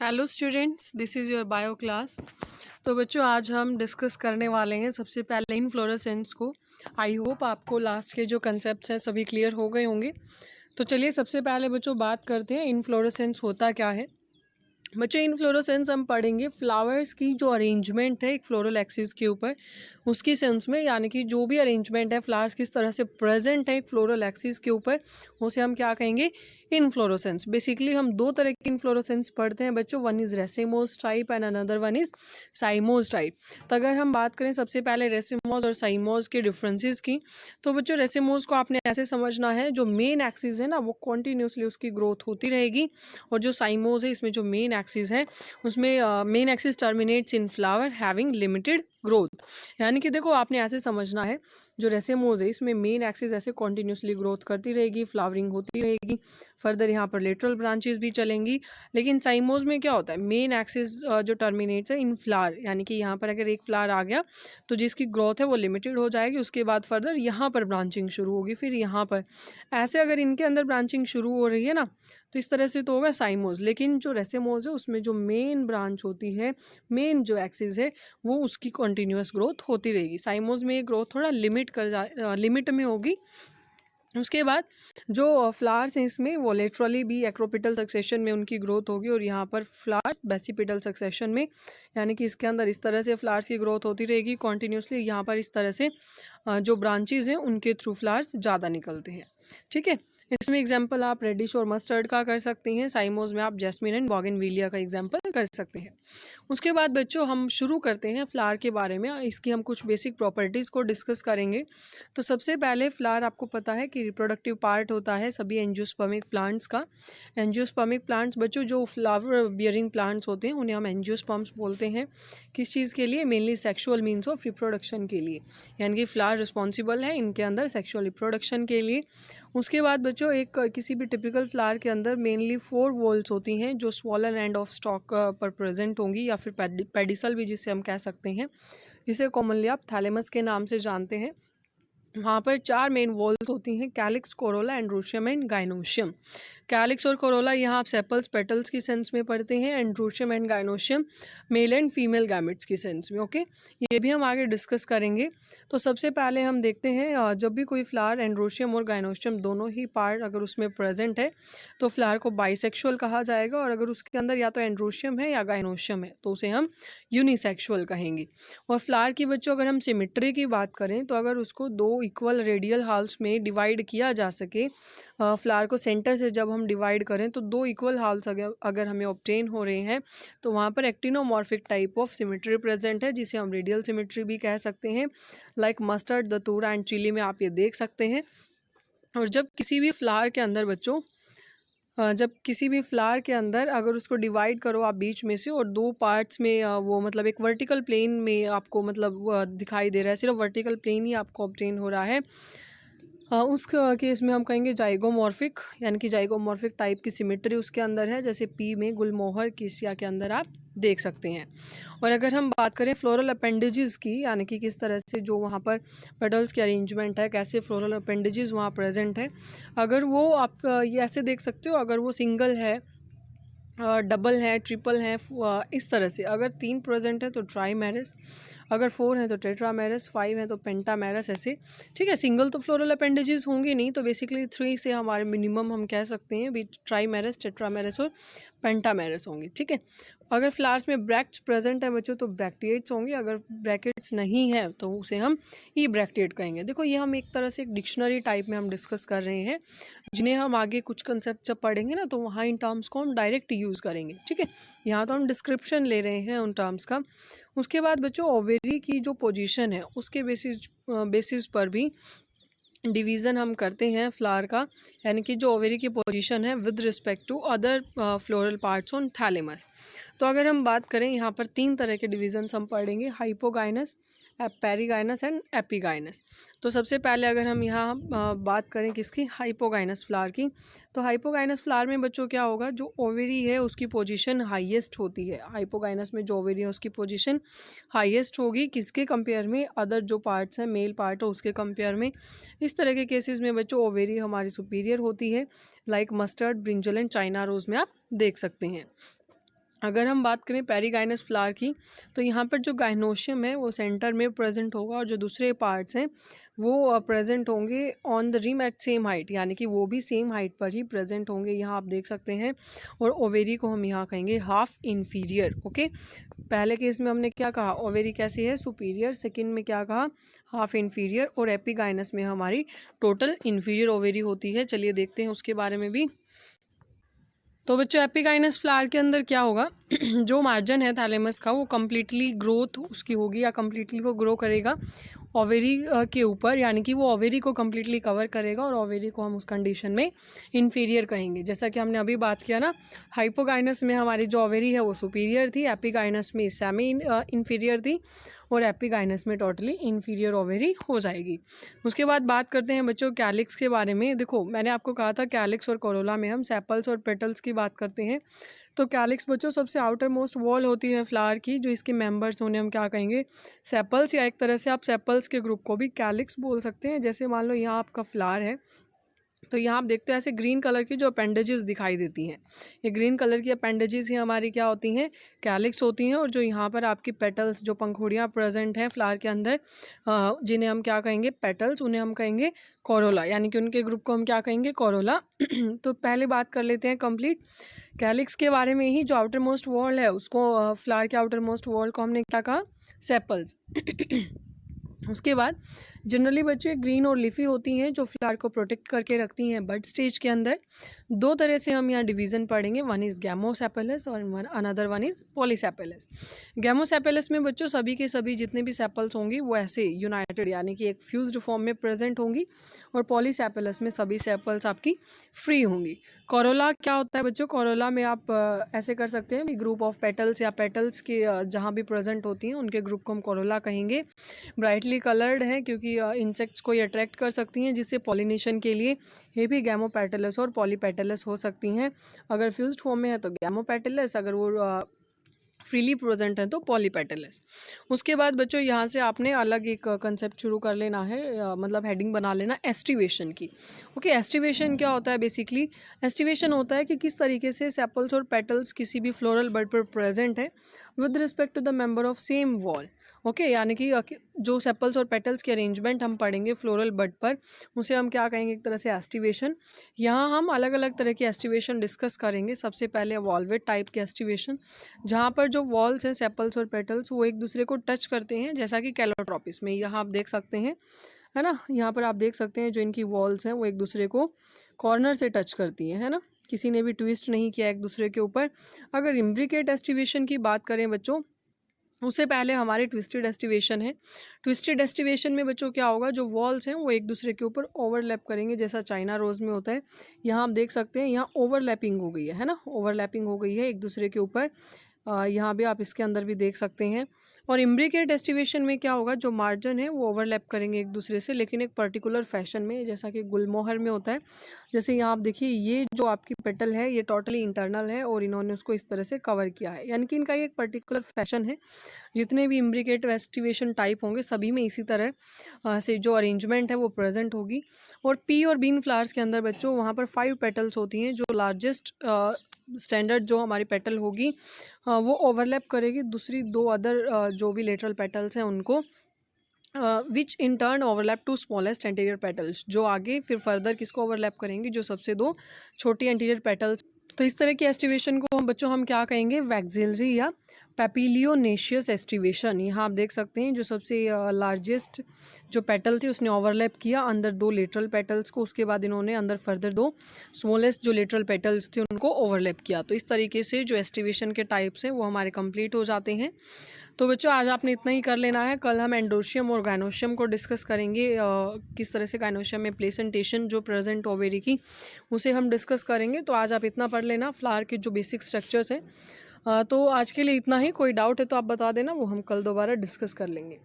Hello students, this is your bio class. तो बच्चों, आज हम डिस्कस करने वाले हैं सबसे पहले इनफ्लोरेसेंस को। आई होप आपको लास्ट के जो कंसेप्ट्स हैं सभी क्लियर हो गए होंगे। तो चलिए सबसे पहले बच्चों बात करते हैं इनफ्लोरेसेंस होता क्या है। बच्चों, इनफ्लोरेसेंस हम पढ़ेंगे फ्लावर्स की जो अरेंजमेंट है एक फ्लोरल एक्सिस के ऊपर, उसकी सेंस में, यानी कि जो भी अरेंजमेंट है फ्लावर्स किस तरह से प्रेजेंट है एक फ्लोरल एक्सिस के ऊपर, उसे हम क्या कहेंगे, इनफ्लोरेसेंस। बेसिकली हम दो तरह की इनफ्लोरेसेंस पढ़ते हैं बच्चों, one is racemose type and another one is साइमोस type. तो अगर हम बात करें सबसे पहले रेसिमोस और साइमोस के डिफरेंसेस की, तो बच्चों रेसिमोस को आपने ऐसे समझना है, जो मेन एक्सिस है ना वो कॉन्टिन्यूसली उसकी ग्रोथ होती रहेगी, और जो साइमोस है इसमें जो मेन एक्सिस है उसमें main axis terminates in flower having limited growth. यानी कि देखो आपने ऐसे समझना है, जो रेसेमोज है इसमें मेन एक्सिस ऐसे कॉन्टिन्यूसली ग्रोथ करती रहेगी, फ्लावरिंग होती रहेगी, फर्दर यहाँ पर लेटरल ब्रांचेस भी चलेंगी। लेकिन साइमोज में क्या होता है, मेन एक्सिस जो टर्मिनेट्स है इन फ्लावर, यानी कि यहाँ पर अगर एक फ्लावर आ गया तो जिसकी ग्रोथ है वो लिमिटेड हो जाएगी, उसके बाद फर्दर यहाँ पर ब्रांचिंग शुरू होगी, फिर यहाँ पर ऐसे अगर इनके अंदर ब्रांचिंग शुरू हो रही है ना, तो इस तरह से तो होगा साइमोज। लेकिन जो रेसेमोज है उसमें जो मेन ब्रांच होती है, मेन जो एक्सिस है वो उसकी कंटिन्यूअस ग्रोथ होती रहेगी। साइमोज में ये ग्रोथ थोड़ा लिमिट में होगी। उसके बाद जो फ्लावर्स हैं इसमें वो लेटरली भी एक्रोपिटल सक्सेशन में उनकी ग्रोथ होगी, और यहाँ पर फ्लावर्स बेसिपिटल सक्सेशन में, यानी कि इसके अंदर इस तरह से फ्लावर्स की ग्रोथ होती रहेगी कॉन्टिन्यूसली। यहाँ पर इस तरह से जो ब्रांचेज हैं उनके थ्रू फ्लावर्स ज़्यादा निकलते हैं। ठीक है, इसमें एग्जाम्पल आप रेडिश और मस्टर्ड का कर सकते हैं, साइमोज में आप जैस्मिन एंड बोगनविलिया का एग्जाम्पल कर सकते हैं। उसके बाद बच्चों हम शुरू करते हैं फ्लावर के बारे में, इसकी हम कुछ बेसिक प्रॉपर्टीज़ को डिस्कस करेंगे। तो सबसे पहले फ्लावर आपको पता है कि रिप्रोडक्टिव पार्ट होता है सभी एंजियोस्पर्मिक प्लांट्स का। एंजियोस्पर्मिक प्लांट्स बच्चों जो फ्लावर बियरिंग प्लांट्स होते हैं उन्हें हम एंजियोस्पर्म्स बोलते हैं। किस चीज़ के लिए, mainly sexual means of reproduction के लिए, यानी कि फ्लावर रिस्पॉन्सिबल है इनके अंदर सेक्सुअल रिप्रोडक्शन के लिए। उसके बाद बच्चों एक किसी भी टिपिकल फ्लावर के अंदर मेनली 4 वॉल्स होती हैं जो स्वॉलन एंड ऑफ स्टॉक पर प्रेजेंट होंगी, या फिर पेडिसल भी जिसे हम कह सकते हैं, जिसे कॉमनली आप थैलेमस के नाम से जानते हैं। वहाँ पर 4 मेन वॉल्स होती हैं, calyx, Corolla, androecium and gynoecium. Calyx और कोरोला यहाँ आप सेपल्स पेटल्स की सेंस में पढ़ते हैं, androecium and gynoecium male and female gametes की सेंस में। ओके, ये भी हम आगे डिस्कस करेंगे। तो सबसे पहले हम देखते हैं, जब भी कोई फ्लावर एंड्रोशियम और गाइनोशियम दोनों ही पार्ट अगर उसमें प्रेजेंट है तो फ्लावर को बाइसेक्सुअल कहा जाएगा, और अगर उसके अंदर या तो एंड्रोशियम है या गाइनोशियम है तो उसे हम यूनिसेक्सुअल कहेंगे। और फ्लावर की बच्चों अगर हम सिमेट्री की बात करें तो अगर उसको 2 इक्वल रेडियल हाल्स में डिवाइड किया जा सके, फ्लावर को सेंटर से जब हम डिवाइड करें तो 2 इक्वल हाल्स अगर हमें ऑब्टेन हो रहे हैं, तो वहाँ पर actinomorphic type of symmetry present है, जिसे हम रेडियल सिमेट्री भी कह सकते हैं। Like mustard, datura and chilli में आप ये देख सकते हैं। और जब किसी भी फ्लावर के अंदर बच्चों जब किसी भी फ्लावर के अंदर अगर उसको डिवाइड करो आप बीच में से, और 2 पार्ट्स में वो मतलब एक वर्टिकल प्लेन में आपको मतलब दिखाई दे रहा है, सिर्फ वर्टिकल प्लेन ही आपको ऑब्टेन हो रहा है, उस केस में हम कहेंगे जाइगोमॉर्फिक, यानी कि जाइगोमॉर्फिक टाइप की सिमेट्री उसके अंदर है, जैसे पी में गुलमोहर किसिया के अंदर आप देख सकते हैं। और अगर हम बात करें फ्लोरल अपेंडेजेस की, यानी कि किस तरह से जो वहाँ पर पेटल्स की अरेंजमेंट है, कैसे फ्लोरल अपेंडेजेस वहाँ प्रेजेंट है, अगर वो आप ये ऐसे देख सकते हो, अगर वो सिंगल है, डबल है, ट्रिपल है, इस तरह से अगर 3 प्रेजेंट है तो ट्राईमेरस, अगर 4 है तो टेट्रामेरस, 5 है तो पेंटामेरस, ऐसे। ठीक है, सिंगल तो फ्लोरल अपेंडेजेस होंगे नहीं, तो बेसिकली 3 से हमारे मिनिमम हम कह सकते हैं भी ट्राईमेरस, टेट्रामेरस और पेंटामेरस होंगे। ठीक है, अगर फ्लावर्स में ब्रैक्ट्स प्रेजेंट है बच्चों तो ब्रैक्टिएट्स होंगे, अगर ब्रैकेट्स नहीं है तो उसे हम ई ब्रैक्टिएट कहेंगे। देखो ये हम एक तरह से एक डिक्शनरी टाइप में हम डिस्कस कर रहे हैं, जिन्हें हम आगे कुछ कंसेप्ट जब पढ़ेंगे ना तो वहाँ इन टर्म्स को हम डायरेक्ट यूज़ करेंगे। ठीक है, यहाँ तो हम डिस्क्रिप्शन ले रहे हैं उन टर्म्स का। उसके बाद बच्चों ओवेरी की जो पोजीशन है उसके बेसिस पर भी डिवीज़न हम करते हैं फ्लावर का, यानी कि जो ओवेरी की पोजीशन है with respect to other floral parts on thalamus. तो अगर हम बात करें यहाँ पर 3 तरह के डिवीजन्स हम पढ़ेंगे, हाइपोगाइनस, पेरीगाइनस एंड एपिगाइनस। तो सबसे पहले अगर हम यहाँ बात करें किसकी, हाइपोगाइनस फ्लावर की, तो हाइपोगाइनस फ्लावर में बच्चों क्या होगा, जो ओवेरी है उसकी पोजीशन हाईएस्ट होती है। हाइपोगाइनस में जो ओवेरी है उसकी पोजीशन हाईएस्ट होगी, किसके कंपेयर में, अदर जो पार्ट्स हैं मेल पार्ट है उसके कंपेयर में। इस तरह के केसेस में बच्चों ओवेरी हमारी सुपीरियर होती है, like mustard, brinjal and China rose में आप देख सकते हैं। अगर हम बात करें पेरिगाइनस फ्लावर की, तो यहाँ पर जो गाइनोशियम है वो सेंटर में प्रेजेंट होगा और जो दूसरे पार्ट्स हैं वो प्रेजेंट होंगे on the rim at same height, यानी कि वो भी सेम हाइट पर ही प्रेजेंट होंगे, यहाँ आप देख सकते हैं। और ओवेरी को हम यहाँ कहेंगे हाफ इन्फीरियर। ओके, पहले केस में हमने क्या कहा, ओवेरी कैसी है, सुपीरियर। सेकंड में क्या कहा, हाफ इन्फीरियर। और एपिगाइनस में हमारी टोटल इन्फीरियर ओवेरी होती है। चलिए देखते हैं उसके बारे में भी। तो बच्चों एपिगाइनस फ्लावर के अंदर क्या होगा जो मार्जिन है थैलेमस का वो कम्प्लीटली ग्रोथ उसकी होगी या कम्प्लीटली वो ग्रो करेगा ओवेरी के ऊपर, यानी कि वो ओवेरी को कम्प्लीटली कवर करेगा और ओवेरी को हम उस कंडीशन में इन्फीरियर कहेंगे। जैसा कि हमने अभी बात किया ना, हाइपोगाइनस में हमारी जो ओवेरी है वो सुपीरियर थी, एपिगाइनस में सेमी इन्फीरियर थी और एपिगाइनस में टोटली इन्फीरियर ओवेरी हो जाएगी। उसके बाद बात करते हैं बच्चों कैलिक्स के बारे में। देखो मैंने आपको कहा था कैलिक्स और कोरोला में हम सेपल्स और पेटल्स की बात करते हैं। तो कैलिक्स बच्चों सबसे आउटर मोस्ट वॉल होती है फ्लावर की, जो इसके मेंबर्स उन्हें हम क्या कहेंगे, सेपल्स, या एक तरह से आप सेपल्स के ग्रुप को भी कैलिक्स बोल सकते हैं। जैसे मान लो यहाँ आपका फ्लावर है, तो यहाँ आप देखते हैं ऐसे ग्रीन कलर की जो अपेंडेजेस दिखाई देती हैं, ये ग्रीन कलर की अपेंडेजेस ही हमारी क्या होती हैं, कैलिक्स होती हैं। और जो यहाँ पर आपकी पेटल्स, जो पंखुड़ियाँ प्रेजेंट हैं फ्लावर के अंदर, जिन्हें हम क्या कहेंगे, पेटल्स, उन्हें हम कहेंगे कोरोला, यानी कि उनके ग्रुप को हम क्या कहेंगे, कोरोला। तो पहले बात कर लेते हैं कंप्लीट कैलिक्स के बारे में ही। जो आउटर मोस्ट वॉल है उसको, फ्लावर के आउटर मोस्ट वॉल को हमने क्या कहा, सेपल्स। उसके बाद जनरली बच्चे ग्रीन और लीफी होती हैं जो फ्लावर को प्रोटेक्ट करके रखती हैं बड स्टेज के अंदर। दो तरह से हम यहाँ डिवीज़न पढ़ेंगे, वन इज़ गैमोसेपेलस और अनदर वन इज़ पॉलीसेपेलस। गैमोसेपेलस में बच्चों सभी के सभी जितने भी सेपल्स होंगी वो ऐसे यूनाइटेड यानी कि एक फ्यूज्ड फॉर्म में प्रेजेंट होंगी, और पॉलीसेपेलस में सभी सेपल्स आपकी फ्री होंगी। कोरोला क्या होता है बच्चों, कोरोला में आप ऐसे कर सकते हैं, ग्रुप ऑफ पेटल्स या पेटल्स के जहाँ भी प्रेजेंट होती हैं उनके ग्रुप को हम कोरोला कहेंगे। ब्राइटली कलर्ड हैं क्योंकि इंसेक्ट्स को ये अट्रैक्ट कर सकती हैं, जिससे पॉलिनेशन के लिए ये भी गैमोपेटलस और पॉलीपेटलस हो सकती हैं। अगर फ्यूज्ड फॉर्म में है तो गैमोपेटलस, अगर वो फ्रीली प्रेजेंट है तो पॉलीपेटलस। उसके बाद बच्चों यहाँ से आपने अलग एक कंसेप्ट शुरू कर लेना है, मतलब हेडिंग बना लेना एस्टिवेशन की। ओके, एस्टिवेशन क्या होता है, बेसिकली एस्टिवेशन होता है कि किस तरीके से सेपल्स और पेटल्स किसी भी फ्लोरल बड पर प्रेजेंट है with respect to the member of same wall. Okay, यानी कि जो सेपल्स और पेटल्स के अरेंजमेंट हम पढ़ेंगे फ्लोरल बड पर, उसे हम क्या कहेंगे, एक तरह से एस्टिवेशन। यहाँ हम अलग अलग तरह की एस्टिवेशन डिस्कस करेंगे। सबसे पहले वॉल्वेट टाइप के एस्टिवेशन, जहाँ पर जो वॉल्स हैं सेपल्स और पेटल्स वो एक दूसरे को टच करते हैं, जैसा कि कैलोट्रोपिस में यहाँ आप देख सकते हैं, है ना। यहाँ पर आप देख सकते हैं जो इनकी वॉल्स हैं वो एक दूसरे को कॉर्नर से टच करती हैं, है ना, किसी ने भी ट्विस्ट नहीं किया एक दूसरे के ऊपर। अगर इम्ब्रिकेट एस्टिवेशन की बात करें बच्चों, उससे पहले हमारे ट्विस्टेड एस्टिवेशन है। ट्विस्टेड एस्टिवेशन में बच्चों क्या होगा, जो वॉल्स हैं वो एक दूसरे के ऊपर ओवरलैप करेंगे, जैसा चाइना रोज़ में होता है। यहाँ आप देख सकते हैं यहाँ ओवरलैपिंग हो गई है ना, ओवरलैपिंग हो गई है एक दूसरे के ऊपर। यहाँ भी आप इसके अंदर भी देख सकते हैं। और इम्ब्रिकेट एस्टिवेशन में क्या होगा, जो मार्जिन है वो ओवरलैप करेंगे एक दूसरे से, लेकिन एक पर्टिकुलर फैशन में, जैसा कि गुलमोहर में होता है। जैसे यहाँ आप देखिए ये जो आपकी पेटल है ये टोटली इंटरनल है और इन्होंने उसको इस तरह से कवर किया है, यानी कि इनका ये एक पर्टिकुलर फैशन है। जितने भी इम्ब्रिकेट एस्टिवेशन टाइप होंगे सभी में इसी तरह से जो अरेंजमेंट है वो प्रेजेंट होगी। और पी और बीन फ्लावर्स के अंदर बच्चों वहाँ पर 5 पेटल्स होती हैं, जो लार्जेस्ट स्टैंडर्ड जो हमारी पेटल होगी वो ओवरलैप करेगी दूसरी 2 अदर जो भी लेटरल पेटल्स हैं उनको, which in turn overlap to smallest anterior petals, जो आगे फिर फर्दर किसको ओवरलैप करेंगी, जो सबसे 2 छोटी एंटीरियर पेटल्स। तो इस तरह की एस्टिवेशन को बच्चों हम क्या कहेंगे, वैक्सिलरी या पैपिलियोनेशियस एस्टिवेशन। यहाँ आप देख सकते हैं जो सबसे लार्जेस्ट जो पेटल थी उसने ओवरलैप किया अंदर 2 लेटरल पेटल्स को, उसके बाद इन्होंने अंदर फर्दर 2 स्मॉलेस्ट जो लेटरल पेटल्स थे उनको ओवरलैप किया। तो इस तरीके से जो एस्टिवेशन के टाइप्स हैं वो हमारे कंप्लीट हो जाते हैं। तो बच्चों आज आपने इतना ही कर लेना है। कल हम एंडोशियम और गाइनोशियम को डिस्कस करेंगे, किस तरह से गाइनोशियम में प्लेसेंटेशन जो प्रेजेंट ओवेरी की उसे हम डिस्कस करेंगे। तो आज आप इतना पढ़ लेना फ्लावर के जो बेसिक स्ट्रक्चर्स हैं। तो आज के लिए इतना ही। कोई डाउट है तो आप बता देना, वो हम कल दोबारा डिस्कस कर लेंगे।